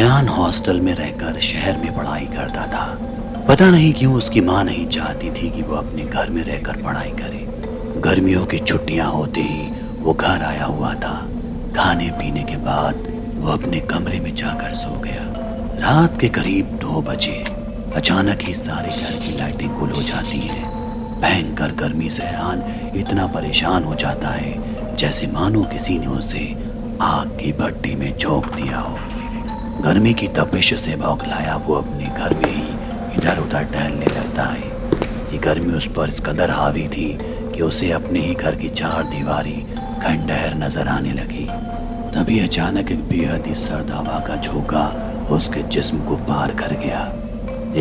Ayan hostel में रहकर शहर में पढ़ाई करता था। पता नहीं क्यों उसकी माँ नहीं चाहती थी कि वो अपने घर में रहकर पढ़ाई करे। गर्मियों की छुट्टियां होते ही वो घर आया हुआ था। खाने पीने के बाद वो अपने कमरे में जाकर सो गया। रात के करीब 2 बजे अचानक ही सारे घर की लाइटें गुल हो जाती हैं। भयंकर गर्मी से अयान इतना परेशान हो जाता है जैसे मानो किसी ने उसे आग की भट्टी में झोंक दिया हो। गर्मी की तपिश से बौखलाया वो अपने घर में ही इधर उधर टहलने लगता है। ये गर्मी उस पर इस कदर हावी थी कि उसे अपने ही घर की 4 दीवारी खंडहर नजर आने लगी। तभी अचानक एक बेहद ही सर्द हवा का झोंका उसके जिस्म को पार कर गया।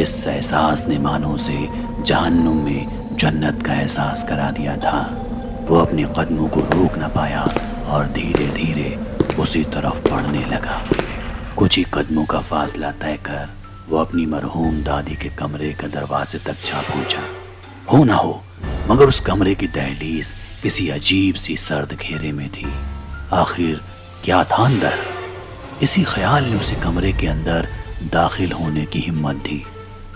इस एहसास ने मानो उसे जहन्नुम में जन्नत का एहसास करा दिया था। वो अपने कदमों को रोक न पाया और धीरे धीरे उसी तरफ बढ़ने लगा। कुछ ही कदमों का फासला तय कर वो अपनी मरहूम दादी के कमरे के दरवाजे तक जा पहुंचा। हो ना हो मगर उस कमरे की दहलीज किसी अजीब सी सर्द घेरे में थी। आखिर क्या था अंदर? इसी ख्याल ने उसे कमरे के अंदर दाखिल होने की हिम्मत दी,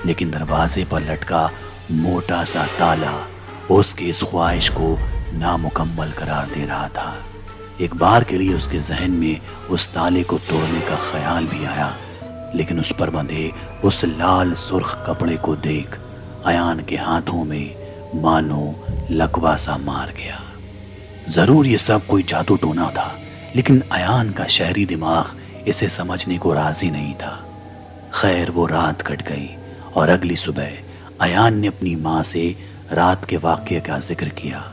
लेकिन दरवाजे पर लटका मोटा सा ताला उसकी इस ख्वाहिश को नामुकम्मल करार दे रहा था। एक बार के लिए उसके जहन में उस ताले को तोड़ने का ख्याल भी आया, लेकिन उस पर बंधे उस लाल सुर्ख कपड़े को देख अयान के हाथों में मानो लकवा सा मार गया। जरूर ये सब कोई जादू टोना था, लेकिन अयान का शहरी दिमाग इसे समझने को राजी नहीं था। खैर वो रात कट गई और अगली सुबह अयान ने अपनी माँ से रात के वाक़ये का जिक्र किया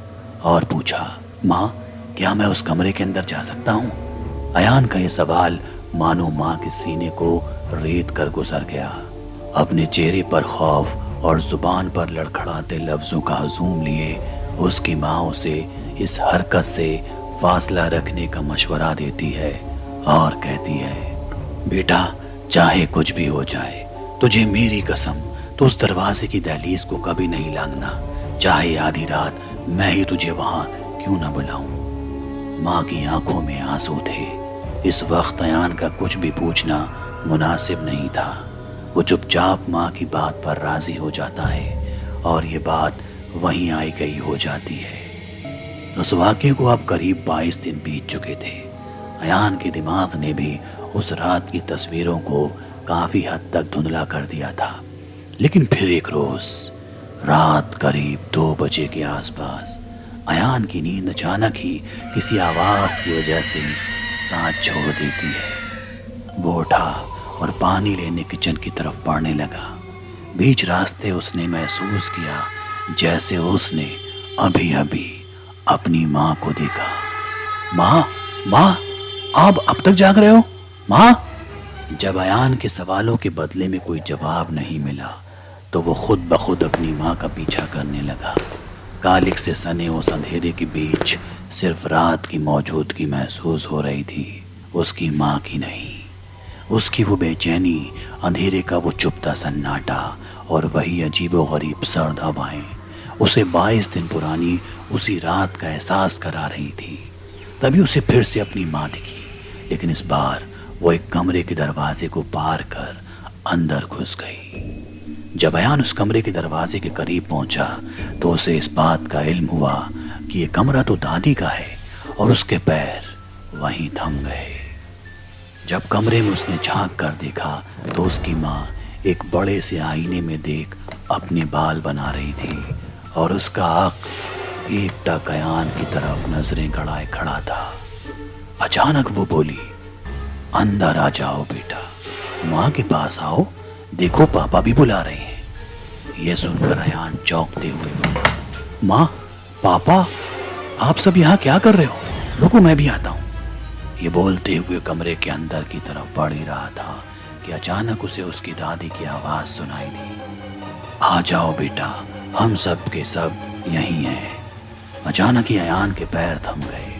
और पूछा, माँ क्या मैं उस कमरे के अंदर जा सकता हूँ? अयान का ये सवाल मानो माँ के सीने को रेत कर गुजर गया। अपने चेहरे पर खौफ और जुबान पर लड़खड़ाते लफ्जों का हजूम लिए उसकी माँ उसे इस हरकत से फासला रखने का मशवरा देती है और कहती है, बेटा चाहे कुछ भी हो जाए, तुझे मेरी कसम तो उस दरवाजे की दहलीज को कभी नहीं लांघना, चाहे आधी रात मैं ही तुझे वहां क्यों ना बुलाऊं। माँ की आंखों में आंसू थे। इस वक्त अयान का कुछ भी पूछना मुनासिब नहीं था। वो चुपचाप माँ की बात पर राजी हो जाता है और ये बात वहीं आई गई हो जाती है। उस वाक़ये को अब करीब 22 दिन बीत चुके थे। अयान के दिमाग ने भी उस रात की तस्वीरों को काफ़ी हद तक धुंधला कर दिया था। लेकिन फिर एक रोज़ रात करीब 2 बजे के आसपास अयान की नींद अचानक ही किसी आवाज़ की वजह से साथ छोड़ देती है। वो उठा और पानी लेने किचन की तरफ बढ़ने लगा। बीच रास्ते उसने महसूस किया जैसे उसने अभी अभी अपनी माँ को देखा। माँ माँ आप अब तक जाग रहे हो? माँ! जब अयान के सवालों के बदले में कोई जवाब नहीं मिला तो वो खुद ब खुद अपनी माँ का पीछा करने लगा। कालिक से सने उस अंधेरे के बीच सिर्फ रात की मौजूदगी महसूस हो रही थी, उसकी माँ की नहीं। उसकी वो बेचैनी, अंधेरे का वो चुपता सन्नाटा और वही अजीबोगरीब सर्द हवाएं उसे 22 दिन पुरानी उसी रात का एहसास करा रही थी। तभी उसे फिर से अपनी माँ दिखी, लेकिन इस बार वो एक कमरे के दरवाजे को पार कर अंदर घुस गई। जब अयान उस कमरे के दरवाजे के करीब पहुंचा तो उसे इस बात का इल्म हुआ कि ये कमरा तो दादी का है और उसके पैर वहीं थम गए। जब कमरे में उसने झांक कर देखा तो उसकी माँ एक बड़े से आईने में देख अपने बाल बना रही थी और उसका अक्स एकटक अयान की तरफ नजरें गड़ाए खड़ा था। अचानक वो बोली, अंदर आ जाओ बेटा, माँ के पास आओ, देखो पापा भी बुला रहे हैं। यह सुनकर अयान चौंकते हुए बोला, माँ पापा आप सब यहाँ क्या कर रहे हो? रुको मैं भी आता हूँ। ये बोलते हुए कमरे के अंदर की तरफ बढ़ ही रहा था कि अचानक उसे उसकी दादी की आवाज़ सुनाई दी, आ जाओ बेटा, हम सब के सब यहीं हैं। अचानक ही अयान के पैर थम गए।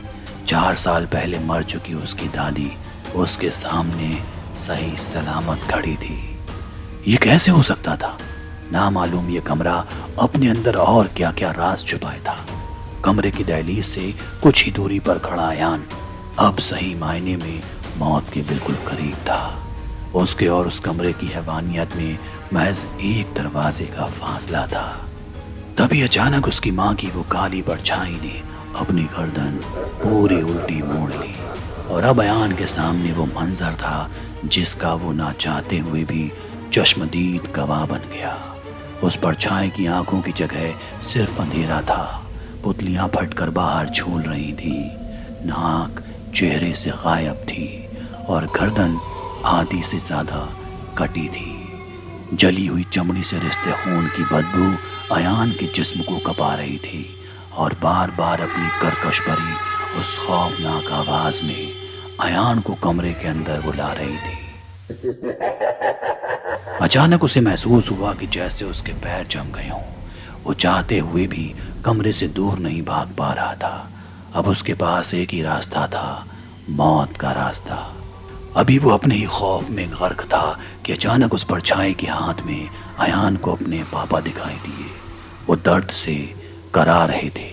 4 साल पहले मर चुकी उसकी दादी उसके सामने सही सलामत खड़ी थी। ये कैसे हो सकता था? ना मालूम ये कमरा अपने अंदर और क्या क्या राज छुपाए था। कमरे की दहलीज से कुछ ही दूरी पर खड़ा अयान अब सही मायने में मौत के बिल्कुल करीब था। اس کے اور اس کمرے کی حیوانیت میں محض ایک دروازے کا فاصلہ تھا۔ تبھی اچانک اس کی ماں کی وہ کالی پرچھائی نے اپنی گردن پوری الٹی موڑ لی، اور اب ایان کے سامنے وہ منظر تھا جس کا وہ نہ چاہتے ہوئے بھی چشمدید گواہ بن گیا۔ اس پرچھائی کی آنکھوں کی جگہ صرف اندھیرا تھا، پتلیاں پھٹ کر باہر جھول رہی تھیں، ناک چہرے سے غائب تھی اور گردن آدھی سے زیادہ کٹی تھی۔ جلی ہوئی چمڑی سے رستے خون کی بدبو ایان کے جسم کو کپا رہی تھی اور بار بار اپنی کرکش بھری اس خوفناک آواز میں ایان کو کمرے کے اندر بلا رہی تھی۔ اچانک اسے محسوس ہوا کہ جیسے اس کے پیر جم گئے ہوں۔ وہ چاہتے ہوئے بھی کمرے سے دور نہیں بھاگ پا رہا تھا۔ اب اس کے پاس ایک ہی راستہ تھا، موت کا راستہ۔ ابھی وہ اپنے ہی خوف میں غرق تھا کہ اچانک اس پرچھائی کے ہاتھ میں ایان کو اپنے پاپا دکھائی دیے۔ وہ درد سے کرا رہے تھے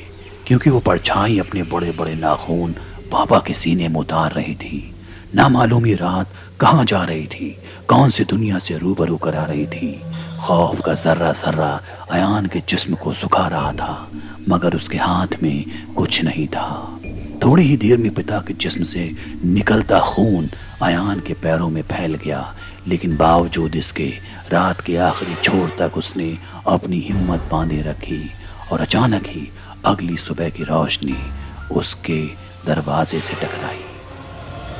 کیونکہ وہ پرچھائی اپنے بڑے بڑے ناخون پاپا کے سینے میں اتار رہی تھی۔ نامعلوم یہ رات کہاں جا رہی تھی، کون سی دنیا سے روبرو کرا رہی تھی۔ خوف کا ذرہ ذرہ ایان کے جسم کو سکھا رہا تھا، مگر اس کے ہاتھ میں کچھ نہیں تھا۔ تھوڑی ہی دیر میں پتا کے جسم سے نکلتا خون ایان کے پیروں میں پھیل گیا، لیکن باوجود اس کے رات کے آخری چھوڑ تک اس نے اپنی ہمت باندھے رکھی، اور اچانک ہی اگلی صبح کی روشنی اس کے دروازے سے ٹکرائی۔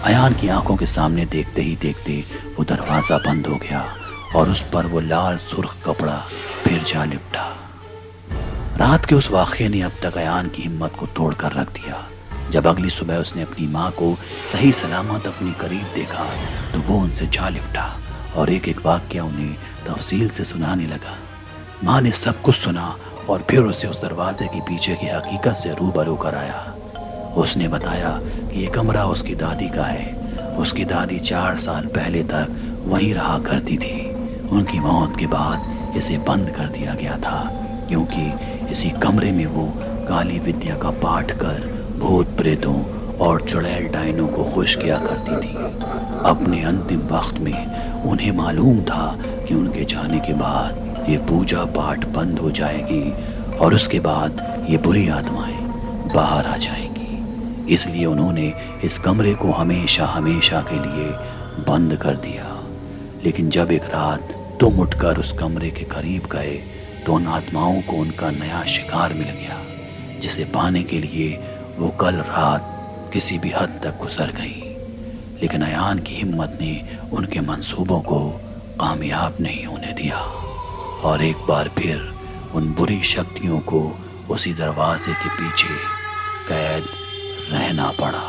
ایان کی آنکھوں کے سامنے دیکھتے ہی دیکھتے وہ دروازہ بند ہو گیا اور اس پر وہ لال سرخ کپڑا پھر جا لپٹا۔ رات کے اس واقعے نے اب تک ایان کی ہمت کو توڑ کر رکھ دیا۔ جب اگلی صبح اس نے اپنی ماں کو صحیح سلامت اپنی قریب دیکھا تو وہ ان سے جا لپٹا اور ایک ایک واقعہ انہیں تفصیل سے سنانے لگا۔ ماں نے سب کچھ سنا اور پھر اسے اس دروازے کے پیچھے کی حقیقت سے روبرو کرایا۔ اس نے بتایا کہ یہ کمرہ اس کی دادی کا ہے۔ اس کی دادی 4 سال پہلے تک وہیں رہا کرتی تھی۔ ان کی موت کے بعد اسے بند کر دیا گیا تھا کیونکہ اسی کمرے میں وہ کالی ودیا کا پاٹھ کر بھوت پریتوں اور چڑیل ڈائنوں کو خوش کیا کرتی تھی۔ اپنے انتم وقت میں انہیں معلوم تھا کہ ان کے جانے کے بعد یہ پوجا پاٹھ بند ہو جائے گی اور اس کے بعد یہ بری آتمائیں باہر آ جائیں گی۔ اس لیے انہوں نے اس کمرے کو ہمیشہ ہمیشہ کے لیے بند کر دیا۔ لیکن جب ایک رات تم اٹھ کر اس کمرے کے قریب گئے تو ان آتماؤں کو ان کا نیا شکار مل گیا، جسے پانے کے لیے وہ کل رات کسی بھی حد تک گزر گئی۔ لیکن ایان کی ہمت نے ان کے منصوبوں کو کامیاب نہیں ہونے دیا اور ایک بار پھر ان بری شکتیوں کو اسی دروازے کے پیچھے قید رہنا پڑا۔